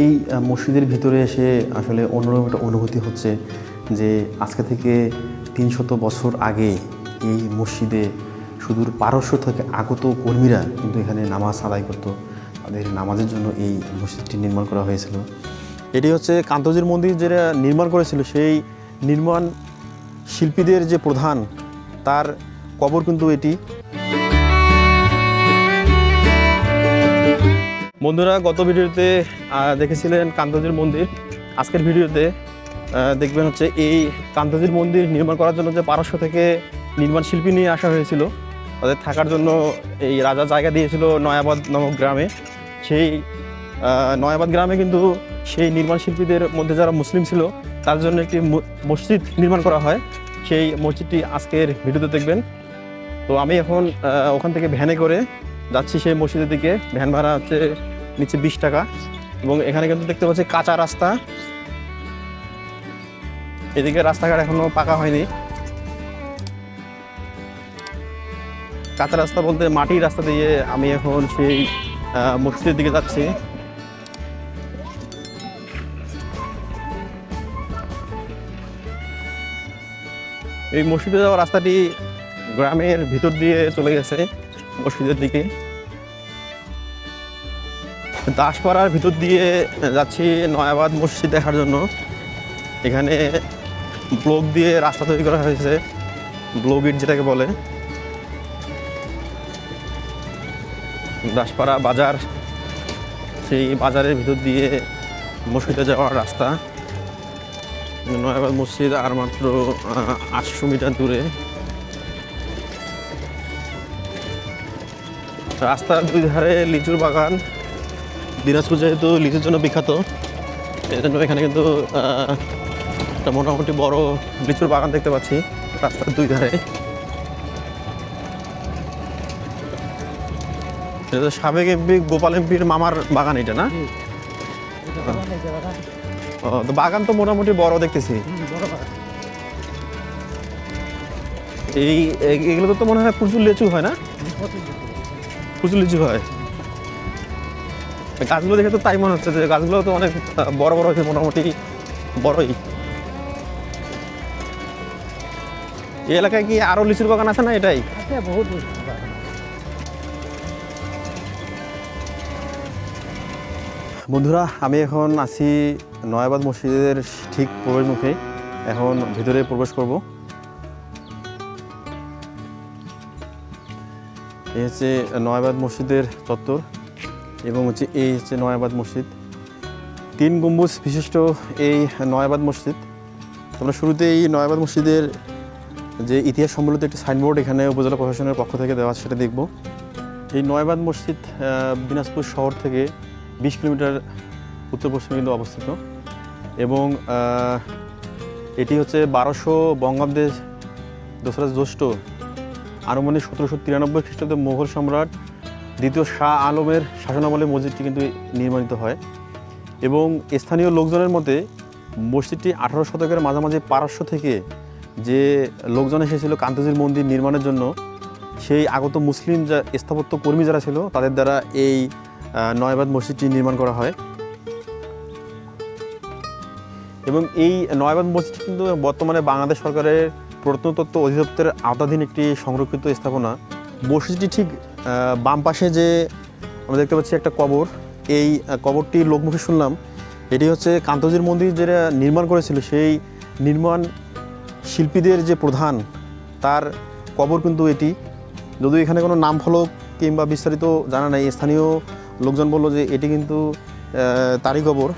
এই মসজিদের ভিতরে এসে আসলে অন্যরকম একটা অনুভূতি হচ্ছে যে আজকে থেকে ৩০০ বছর আগে এই মসজিদে সুদূর পারস্য থেকে আগত কর্মীরা কিন্তু এখানে নামাজ আদায় করতো। তাদের নামাজের জন্য এই মসজিদটি নির্মাণ করা হয়েছিল। এটি হচ্ছে কান্তজির মন্দির যেটা নির্মাণ করেছিল সেই নির্মাণ শিল্পীদের যে প্রধান তার কবর কিন্তু এটি। বন্ধুরা, গত ভিডিওতে দেখেছিলেন কান্তজির মন্দির। আজকের ভিডিওতে দেখবেন হচ্ছে এই কান্তজির মন্দির নির্মাণ করার জন্য যে পারস্য থেকে নির্মাণ শিল্পী নিয়ে আসা হয়েছিল, তাদের থাকার জন্য এই রাজা জায়গা দিয়েছিল নয়াবাদ নামক গ্রামে। সেই নয়াবাদ গ্রামে কিন্তু সেই নির্মাণ শিল্পীদের মধ্যে যারা মুসলিম ছিল তার জন্য একটি মসজিদ নির্মাণ করা হয়। সেই মসজিদটি আজকের ভিডিওতে দেখবেন। তো আমি এখন ওখান থেকে ভ্যানে করে যাচ্ছি সেই মসজিদের দিকে। ভ্যান ভাড়া হচ্ছে নিচে 20 টাকা। এবং এখানে কিন্তু দেখতে পাচ্ছি কাঁচা রাস্তা, এদিকে রাস্তাঘাট এখনো পাকা হয়নি। কাঁচা রাস্তা বলতে মাটির রাস্তা দিয়ে আমি এখন সেই মসজিদের দিকে যাচ্ছি। এই মসজিদে যাওয়ার রাস্তাটি গ্রামের ভিতর দিয়ে চলে গেছে মসজিদের দিকে। দাসপাড়ার ভিতর দিয়ে যাচ্ছি নয়াবাদ মসজিদ দেখার জন্য। এখানে ব্লক দিয়ে রাস্তা তৈরি করা হয়েছে, ব্লক ইট যেটাকে বলে। দাসপাড়া বাজার, সেই বাজারের ভিতর দিয়ে মসজিদে যাওয়ার রাস্তা। নয়াবাদ মসজিদ আর মাত্র 800 মিটার দূরে। রাস্তার দুই ধারে লিচুর বাগান। দিনাজপুর যেহেতু লিচুর জন্য বিখ্যাত, এই জন্য এখানে কিন্তু একটা মোটামুটি বড় লিচুর বাগান দেখতে পাচ্ছি রাস্তার দুই ধারে। এটা তো সাবেক এমপি গোপাল এমপির মামার বাগান, এটা না? তো বাগান তো মোটামুটি বড় দেখতেছি। এগুলো তো মনে হয় প্রচুর লিচু হয়, না? প্রচুর লিচু হয়। গাছগুলো দেখে তো তাই মনে হচ্ছে যে গাছগুলো তো অনেক বড় বড় হয়েছে, মোটামুটি বড়ই। এই এলাকায় কি আরো লিচুর বাগান আছে না? এটাই বহুত। বন্ধুরা, আমি এখন আছি নয়াবাদ মসজিদের ঠিক প্রবেশ মুখে। এখন ভিতরে প্রবেশ করব। এই হচ্ছে নয়াবাদ মসজিদের চত্বর এবং হচ্ছে এই হচ্ছে নয়াবাদ মসজিদ। 3 গম্বুজ বিশিষ্ট এই নয়াবাদ মসজিদ। আমরা শুরুতে এই নয়াবাদ মসজিদের যে ইতিহাস সম্বলিত একটি সাইনবোর্ড এখানে উপজেলা প্রশাসনের পক্ষ থেকে দেওয়া, সেটা দেখব। এই নয়াবাদ মসজিদ দিনাজপুর শহর থেকে 20 কিলোমিটার উত্তর পশ্চিমে কিন্তু অবস্থিত। এবং এটি হচ্ছে 1200 বঙ্গাব্দে 2রা জ্যৈষ্ঠ আনুমানিক 1793 খ্রিস্টাব্দে মোগল সম্রাট দ্বিতীয় শাহ আলমের শাসনামলে মসজিদটি কিন্তু নির্মিত হয়। এবং স্থানীয় লোকজনের মতে মসজিদটি 18 শতকের মাঝামাঝি পারস্য থেকে যে লোকজন এসেছিল কান্তজির মন্দির নির্মাণের জন্য, সেই আগত মুসলিম যা স্থাপত্য কর্মী যারা ছিল তাদের দ্বারা এই নয়াবাদ মসজিদটি নির্মাণ করা হয়। এবং এই নয়াবাদ মসজিদটি কিন্তু বর্তমানে বাংলাদেশ সরকারের প্রত্নতত্ত্ব অধিদপ্তরের আওতাধীন একটি সংরক্ষিত স্থাপনা। মসজিদটি ঠিক বাম পাশে যে আমরা দেখতে পাচ্ছি একটা কবর, এই কবরটি লোকমুখে শুনলাম এটি হচ্ছে কান্তজির মন্দির যেটা নির্মাণ করেছিল সেই নির্মাণ শিল্পীদের যে প্রধান তার কবর কিন্তু এটি। যদিও এখানে কোনো নাম ফলক কিংবা বিস্তারিত জানা নাই, স্থানীয় লোকজন বলল যে এটি কিন্তু তারই কবর,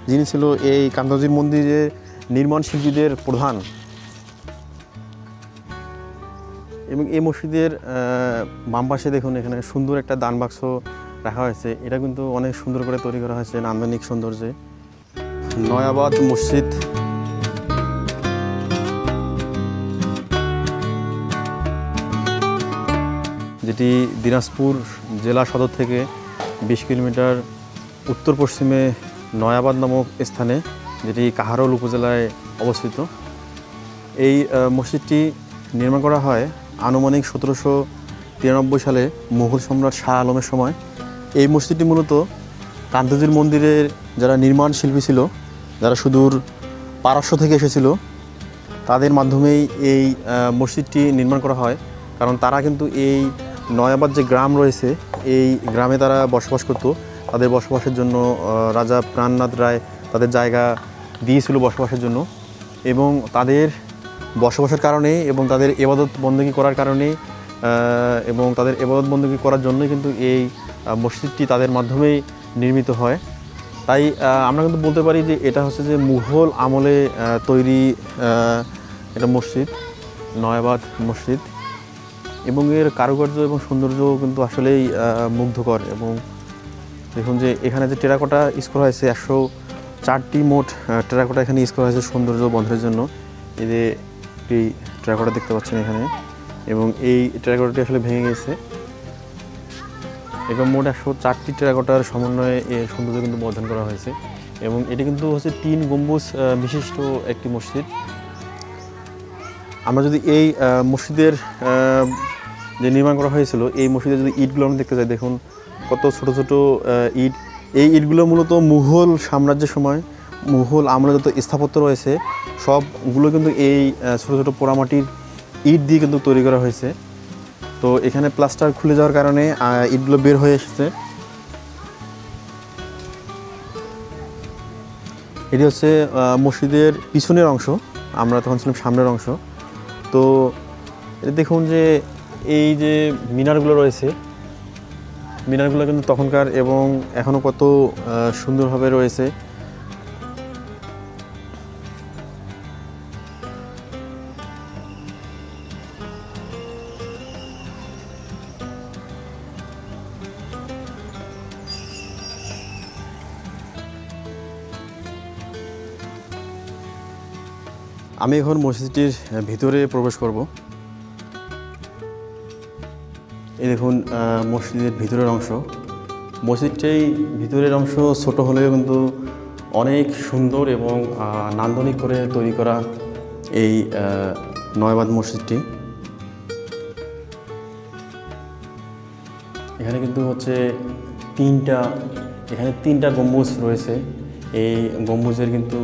যিনি ছিল এই কান্তজির মন্দিরের নির্মাণ শিল্পীদের প্রধান। এবং এই মসজিদের বাম পাশে দেখুন এখানে সুন্দর একটা দান বাক্স রাখা হয়েছে। এটা কিন্তু অনেক সুন্দর করে তৈরি করা হয়েছে, নান্দনিক সৌন্দর্যে। নয়াবাদ মসজিদ। যেটি দিনাজপুর জেলা সদর থেকে 20 কিলোমিটার উত্তর পশ্চিমে নয়াবাদ নামক স্থানে, যেটি কাহারোল উপজেলায় অবস্থিত। এই মসজিদটি নির্মাণ করা হয় আনুমানিক 1793 সালে মুঘল সম্রাট শাহ আলমের সময়। এই মসজিদটি মূলত কান্তজির মন্দিরের যারা নির্মাণ শিল্পী ছিল, যারা সুদূর পারস্য থেকে এসেছিল, তাদের মাধ্যমেই এই মসজিদটি নির্মাণ করা হয়। কারণ তারা কিন্তু এই নয়াবাদ যে গ্রাম রয়েছে, এই গ্রামে তারা বসবাস করত। তাদের বসবাসের জন্য রাজা প্রাণনাথ রায় তাদের জায়গা দিয়েছিল বসবাসের জন্য, এবং তাদের বসবাসের কারণে এবং তাদের ইবাদত বন্দেগী করার কারণে এবং তাদের ইবাদত বন্দেগী করার জন্যই কিন্তু এই মসজিদটি তাদের মাধ্যমেই নির্মিত হয়। তাই আমরা কিন্তু বলতে পারি যে এটা হচ্ছে যে মুঘল আমলে তৈরি এটা মসজিদ, নয়াবাদ মসজিদ। এবং এর কারুকার্য এবং সৌন্দর্য কিন্তু আসলেই মুগ্ধকর। এবং দেখুন যে এখানে যে টেরাকোটা ইউজ করা হয়েছে, 104টি মোট টেরাকোটা এখানে ইউজ করা হয়েছে সৌন্দর্য বন্ধের জন্য। এই যে একটি টেরাকোটা দেখতে পাচ্ছেন এখানে, এবং এই টেরাকোটাটি আসলে ভেঙে গেছে। এবং মোট 104টি টেরাকোটার সমন্বয়ে এর সৌন্দর্য কিন্তু বর্ধন করা হয়েছে। এবং এটি কিন্তু হচ্ছে 3 গম্বুজ বিশিষ্ট একটি মসজিদ। আমরা যদি এই মসজিদের যে নির্মাণ করা হয়েছিল, এই মসজিদে যদি ইটগুলো আমরা দেখতে যাই, দেখুন কত ছোট ছোট ইট। এই ইটগুলো মূলত মুঘল সাম্রাজ্যের সময়, মুঘল আমলে যত স্থাপত্য রয়েছে সবগুলো কিন্তু এই ছোট ছোট পোড়ামাটির ইট দিয়ে কিন্তু তৈরি করা হয়েছে। তো এখানে প্লাস্টার খুলে যাওয়ার কারণে ইটগুলো বের হয়ে এসেছে। এটি হচ্ছে মসজিদের পিছনের অংশ, আমরা তখন ছিলাম সামনের অংশ। তো এটা দেখুন যে এই যে মিনারগুলো রয়েছে, মিনারগুলো কিন্তু তখনকার এবং এখনও কত সুন্দরভাবে রয়েছে। আমি এখন মসজিদটির ভিতরে প্রবেশ করব। এই দেখুন মসজিদের ভিতরের অংশ। মসজিদটাই ভিতরের অংশ ছোট হলেও কিন্তু অনেক সুন্দর এবং নান্দনিক করে তৈরি করা এই নয়াবাদ মসজিদটি। এখানে কিন্তু হচ্ছে তিনটা গম্বুজ রয়েছে। এই গম্বুজের কিন্তু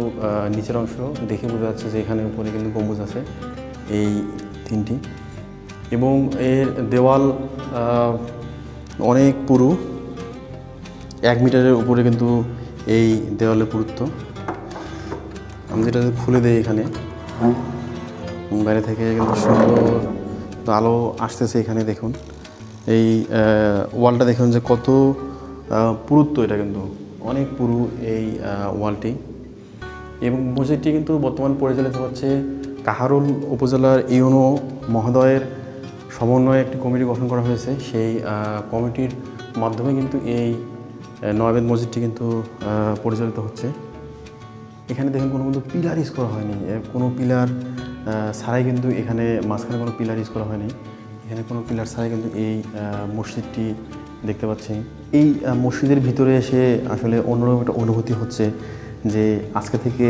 নিচের অংশ দেখে বোঝা যাচ্ছে যে এখানে উপরে কিন্তু গম্বুজ আছে এই 3টি। এবং এর দেওয়াল অনেক পুরু, 1 মিটারের উপরে কিন্তু এই দেওয়ালের পুরুত্ব। আমি যেটা খুলে দিই, এখানে বাইরে থেকে কিন্তু সুন্দর আলো আসতেছে। এখানে দেখুন এই ওয়ালটা দেখুন যে কত পুরুত্ব, এটা কিন্তু অনেক পুরু এই ওয়ালটি। এবং মসজিদটি কিন্তু বর্তমান পরিচালিত হচ্ছে কাহারোল উপজেলার ইউনো মহোদয়ের সমন্বয়ে একটি কমিটি গঠন করা হয়েছে। সেই কমিটির মাধ্যমে কিন্তু এই নয়াবাদ মসজিদটি কিন্তু পরিচালিত হচ্ছে। এখানে দেখুন কোনো কিন্তু পিলার ইউজ করা হয়নি, কোনো পিলার ছাড়াই কিন্তু এখানে মাঝখানে কোনো পিলার ইউজ করা হয়নি। এখানে কোনো পিলার ছাড়াই কিন্তু এই মসজিদটি দেখতে পাচ্ছি। এই মসজিদের ভিতরে এসে আসলে অন্যরকম একটা অনুভূতি হচ্ছে যে আজকে থেকে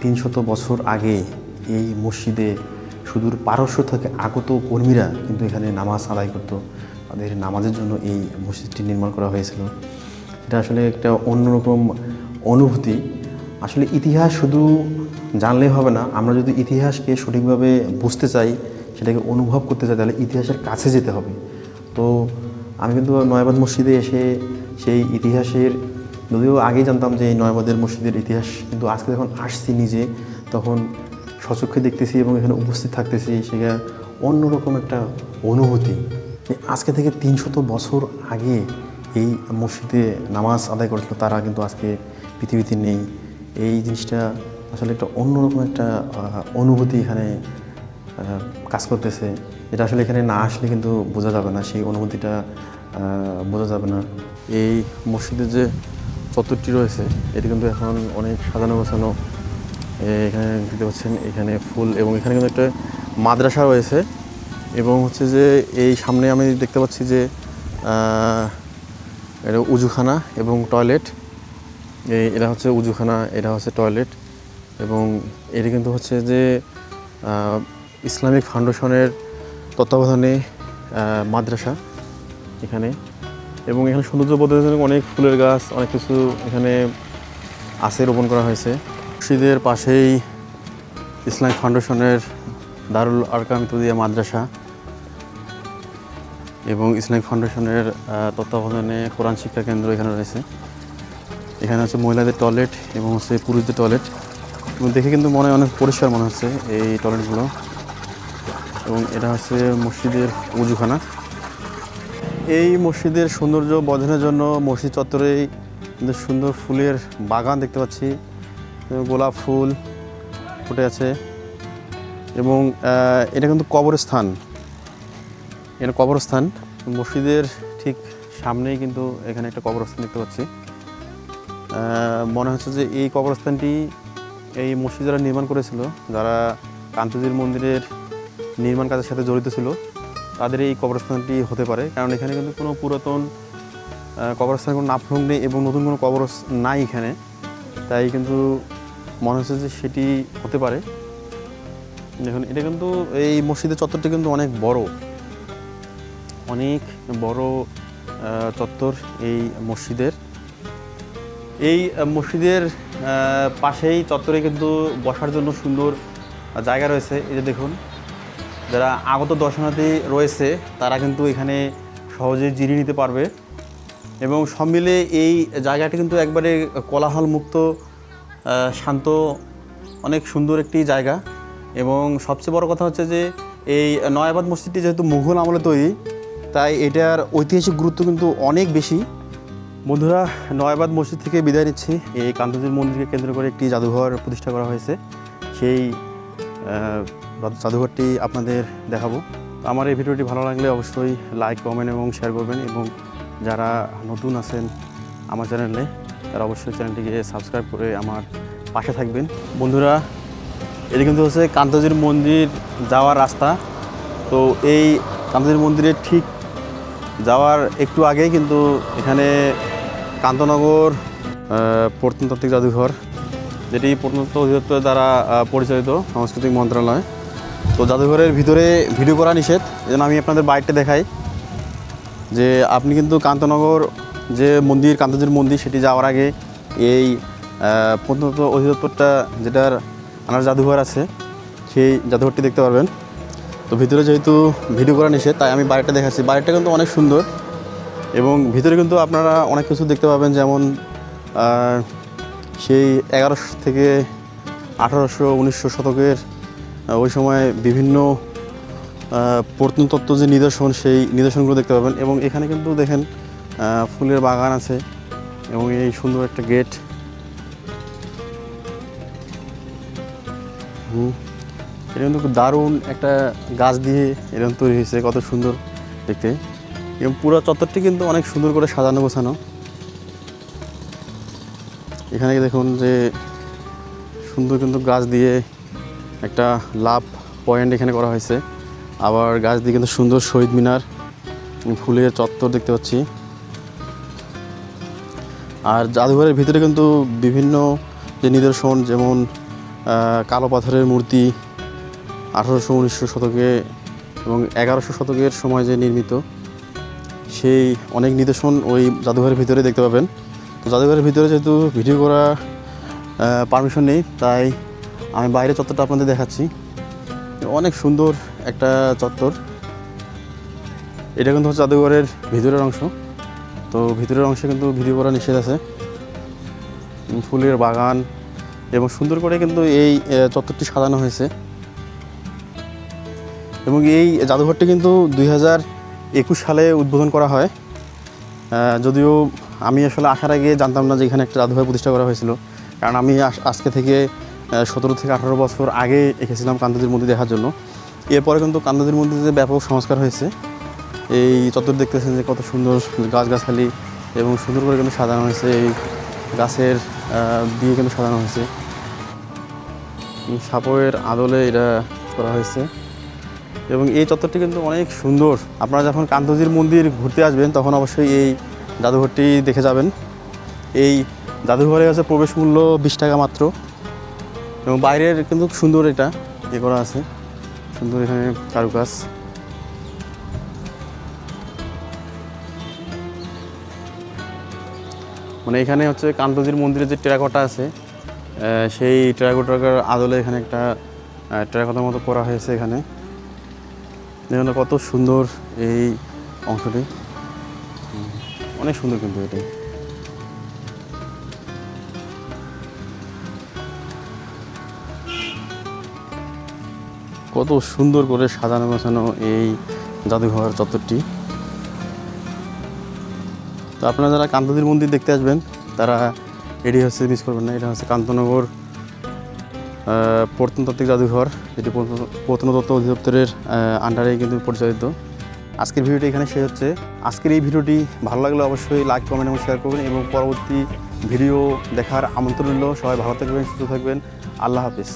300 বছর আগে এই মসজিদে সুদূর পারস্য থেকে আগত কর্মীরা কিন্তু এখানে নামাজ আদায় করতো। তাদের নামাজের জন্য এই মসজিদটি নির্মাণ করা হয়েছিল। এটা আসলে একটা অন্যরকম অনুভূতি। আসলে ইতিহাস শুধু জানলেই হবে না, আমরা যদি ইতিহাসকে সঠিকভাবে বুঝতে চাই, সেটাকে অনুভব করতে চাই, তাহলে ইতিহাসের কাছে যেতে হবে। তো আমি কিন্তু নয়াবাদ মসজিদে এসে সেই ইতিহাসের, যদিও আগেই জানতাম যে এই নয়াবাদের মসজিদের ইতিহাস, কিন্তু আজকে যখন আসছি নিজে, তখন সচক্ষে দেখতেছি এবং এখানে উপস্থিত থাকতেছি, সেটা অন্যরকম একটা অনুভূতি। আজকে থেকে 300 বছর আগে এই মসজিদে নামাজ আদায় করেছিল তারা কিন্তু আজকে পৃথিবীতে নেই। এই জিনিসটা আসলে একটা অন্যরকম একটা অনুভূতি এখানে কাজ করতেছে, এটা আসলে এখানে না আসলে কিন্তু বোঝা যাবে না, সেই অনুভূতিটা বোঝা যাবে না। এই মসজিদের যে চত্বরটি রয়েছে, এটি কিন্তু এখন অনেক সাজানো গোছানো। এখানে দেখতে পাচ্ছেন এখানে ফুল, এবং এখানে কিন্তু একটা মাদ্রাসা রয়েছে। এবং হচ্ছে যে এই সামনে আমি দেখতে পাচ্ছি যে এটা উজুখানা এবং টয়লেট। এটা হচ্ছে উজুখানা, এটা হচ্ছে টয়লেট। এবং এটি কিন্তু হচ্ছে যে ইসলামিক ফাউন্ডেশনের তত্ত্বাবধানে মাদ্রাসা। এখানে এবং এখানে সৌন্দর্য বদলের জন্য অনেক ফুলের গাছ, অনেক কিছু এখানে আছে, রোপণ করা হয়েছে। মসজিদের পাশেই ইসলামিক ফাউন্ডেশনের দারুল আরকাম ইতুদিয়া মাদ্রাসা এবং ইসলামিক ফাউন্ডেশনের তত্ত্বাবধানে কোরআন শিক্ষা কেন্দ্র এখানে রয়েছে। এখানে হচ্ছে মহিলাদের টয়লেট এবং হচ্ছে পুরুষদের টয়লেট, এবং দেখে কিন্তু মনে অনেক পরিষ্কার মনে হচ্ছে এই টয়লেটগুলো। এবং এটা হচ্ছে মসজিদের উজুখানা। এই মসজিদের সৌন্দর্য বর্ধনের জন্য মসজিদ চত্বরেই কিন্তু সুন্দর ফুলের বাগান দেখতে পাচ্ছি, গোলাপ ফুল ফুটে আছে। এবং এটা কিন্তু কবরস্থান, এটা কবরস্থান। মসজিদের ঠিক সামনেই কিন্তু এখানে একটা কবরস্থান দেখতে পাচ্ছি। মনে হচ্ছে যে এই কবরস্থানটি এই মসজিদ যারা নির্মাণ করেছিল, যারা কান্তজির মন্দিরের নির্মাণ কাজের সাথে জড়িত ছিল, তাদের এই কবরস্থানটি হতে পারে। কারণ এখানে কিন্তু কোনো পুরাতন কবরস্থানের কোনো নামফলক নেই এবং নতুন কোনো কবর নাই এখানে, তাই কিন্তু মনে হচ্ছে যে সেটি হতে পারে। দেখুন, এটা কিন্তু এই মসজিদের চত্বরটি কিন্তু অনেক বড়, অনেক বড় চত্বর এই মসজিদের। এই মসজিদের পাশেই চত্বরে কিন্তু বসার জন্য সুন্দর জায়গা রয়েছে। এই যে দেখুন, যারা আগত দর্শনার্থী রয়েছে তারা কিন্তু এখানে সহজে জিরিয়ে নিতে পারবে। এবং সব মিলে এই জায়গাটি কিন্তু একবারে কোলাহল মুক্ত, শান্ত, অনেক সুন্দর একটি জায়গা। এবং সবচেয়ে বড় কথা হচ্ছে যে এই নয়াবাদ মসজিদটি যেহেতু মুঘল আমলে তৈরি, তাই এটার ঐতিহাসিক গুরুত্ব কিন্তু অনেক বেশি। বন্ধুরা, নয়াবাদ মসজিদ থেকে বিদায় নিচ্ছি। এই কান্তজির মন্দিরকে কেন্দ্র করে একটি জাদুঘর প্রতিষ্ঠা করা হয়েছে, সেই জাদুঘরটি আপনাদের দেখাবো। আমার এই ভিডিওটি ভালো লাগলে অবশ্যই লাইক, কমেন্ট এবং শেয়ার করবেন। এবং যারা নতুন আছেন আমার চ্যানেলে, তারা অবশ্যই চ্যানেলটিকে সাবস্ক্রাইব করে আমার পাশে থাকবেন। বন্ধুরা, এটি কিন্তু হচ্ছে কান্তজির মন্দির যাওয়ার রাস্তা। তো এই কান্তজির মন্দিরের ঠিক যাওয়ার একটু আগেই কিন্তু এখানে কান্তনগর প্রত্নতাত্ত্বিক জাদুঘর, যেটি প্রত্নতত্ত্ব অধিদপ্তর দ্বারা পরিচালিত সাংস্কৃতিক মন্ত্রণালয়। তো জাদুঘরের ভিতরে ভিডিও করা নিষেধ, এজন্য আমি আপনাদের বাইকটা দেখাই যে আপনি কিন্তু কান্তনগর যে মন্দির, কান্তজির মন্দির, সেটি যাওয়ার আগে এই প্রত্নতত্ত্ব অধিদপ্তরটা যেটার আনার জাদুঘর আছে, সেই জাদুঘরটি দেখতে পারবেন। তো ভিতরে যেহেতু ভিডিও করা নিষেধ, তাই আমি বাইরেটা দেখাচ্ছি। বাইরেটা কিন্তু অনেক সুন্দর এবং ভিতরে কিন্তু আপনারা অনেক কিছু দেখতে পাবেন, যেমন সেই 1100 থেকে 1800, 1900 শতকের ওই সময় বিভিন্ন প্রত্নতত্ত্ব যে নিদর্শন, সেই নিদর্শনগুলো দেখতে পাবেন। এবং এখানে কিন্তু দেখেন ফুলের বাগান আছে এবং এই সুন্দর একটা গেট। এটা কিন্তু খুব দারুণ একটা গাছ দিয়ে এরকম তৈরি হয়েছে, কত সুন্দর দেখতে। এবং পুরো চত্বরটি কিন্তু অনেক সুন্দর করে সাজানো গোছানো। এখানে দেখুন যে সুন্দর কিন্তু গাছ দিয়ে একটা লাভ পয়েন্ট এখানে করা হয়েছে। আবার গাছ দিয়ে কিন্তু সুন্দর শহীদ মিনার, ফুলের চত্বর দেখতে পাচ্ছি। আর জাদুঘরের ভিতরে কিন্তু বিভিন্ন যে নিদর্শন, যেমন কালো পাথরের মূর্তি 1800, 1900 শতকে এবং 1100 শতকের সময় যে নির্মিত, সেই অনেক নিদর্শন ওই জাদুঘরের ভিতরে দেখতে পাবেন। তো জাদুঘরের ভিতরে যেহেতু ভিডিও করা পারমিশন নেই, তাই আমি বাইরে চত্বরটা আপনাদের দেখাচ্ছি। অনেক সুন্দর একটা চত্বর। এটা কিন্তু হচ্ছে জাদুঘরের ভিতরের অংশ। তো ভিতরের অংশে কিন্তু ভিডিও করা নিষেধ আছে। ফুলের বাগান এবং সুন্দর করে কিন্তু এই চত্বরটি সাজানো হয়েছে। এবং এই জাদুঘরটি কিন্তু 2021 সালে উদ্বোধন করা হয়। যদিও আমি আসলে আসার আগে জানতাম না যে এখানে একটা জাদুঘর প্রতিষ্ঠা করা হয়েছিল, কারণ আমি আজকে থেকে 17 থেকে 18 বছর আগে এসেছিলাম কান্তজির মন্দির দেখার জন্য। এরপরে কিন্তু কান্তজির মন্দিরে ব্যাপক সংস্কার হয়েছে। এই চত্বর দেখতেছেন যে কত সুন্দর গাছগাছালি এবং সুন্দর করে কিন্তু সাজানো হয়েছে। এই গাছের দিয়ে কিন্তু সাজানো হয়েছে, সাপের আদলে এটা করা হয়েছে। এবং এই চত্বরটি কিন্তু অনেক সুন্দর। আপনারা যখন কান্তজির মন্দির ঘুরতে আসবেন তখন অবশ্যই এই জাদুঘরটি দেখে যাবেন। এই জাদুঘরে আছে প্রবেশ মূল্য 20 টাকা মাত্র। এবং বাইরের কিন্তু সুন্দর এটা করা আছে, সুন্দর এখানে কারুকাজ। মানে এখানে হচ্ছে কান্তজির মন্দিরে যে টেরাকোটা আছে সেই টেরাকোটার আদলে এখানে একটা টেরাকোটার মতো করা হয়েছে। এখানে দেখুন কত সুন্দর এই অংশটি, অনেক সুন্দর কিন্তু এটি। কত সুন্দর করে সাজানো গোছানো এই জাদুঘর চত্বরটি। তো আপনারা যারা কান্তজির মন্দির দেখতে আসবেন তারা এটি হচ্ছে মিস করবেন না। এটা হচ্ছে কান্তনগর প্রত্নতাত্ত্বিক জাদুঘর, যেটি প্রত্নতত্ত্ব অধিদপ্তরের আন্ডারে কিন্তু পরিচালিত। আজকের ভিডিওটি এখানে শেষ হচ্ছে। আজকের এই ভিডিওটি ভালো লাগলে অবশ্যই লাইক, কমেন্ট এবং শেয়ার করবেন এবং পরবর্তী ভিডিও দেখার আমন্ত্রণ রইল। সবাই ভালো থাকবেন, সুস্থ থাকবেন। আল্লাহ হাফিজ।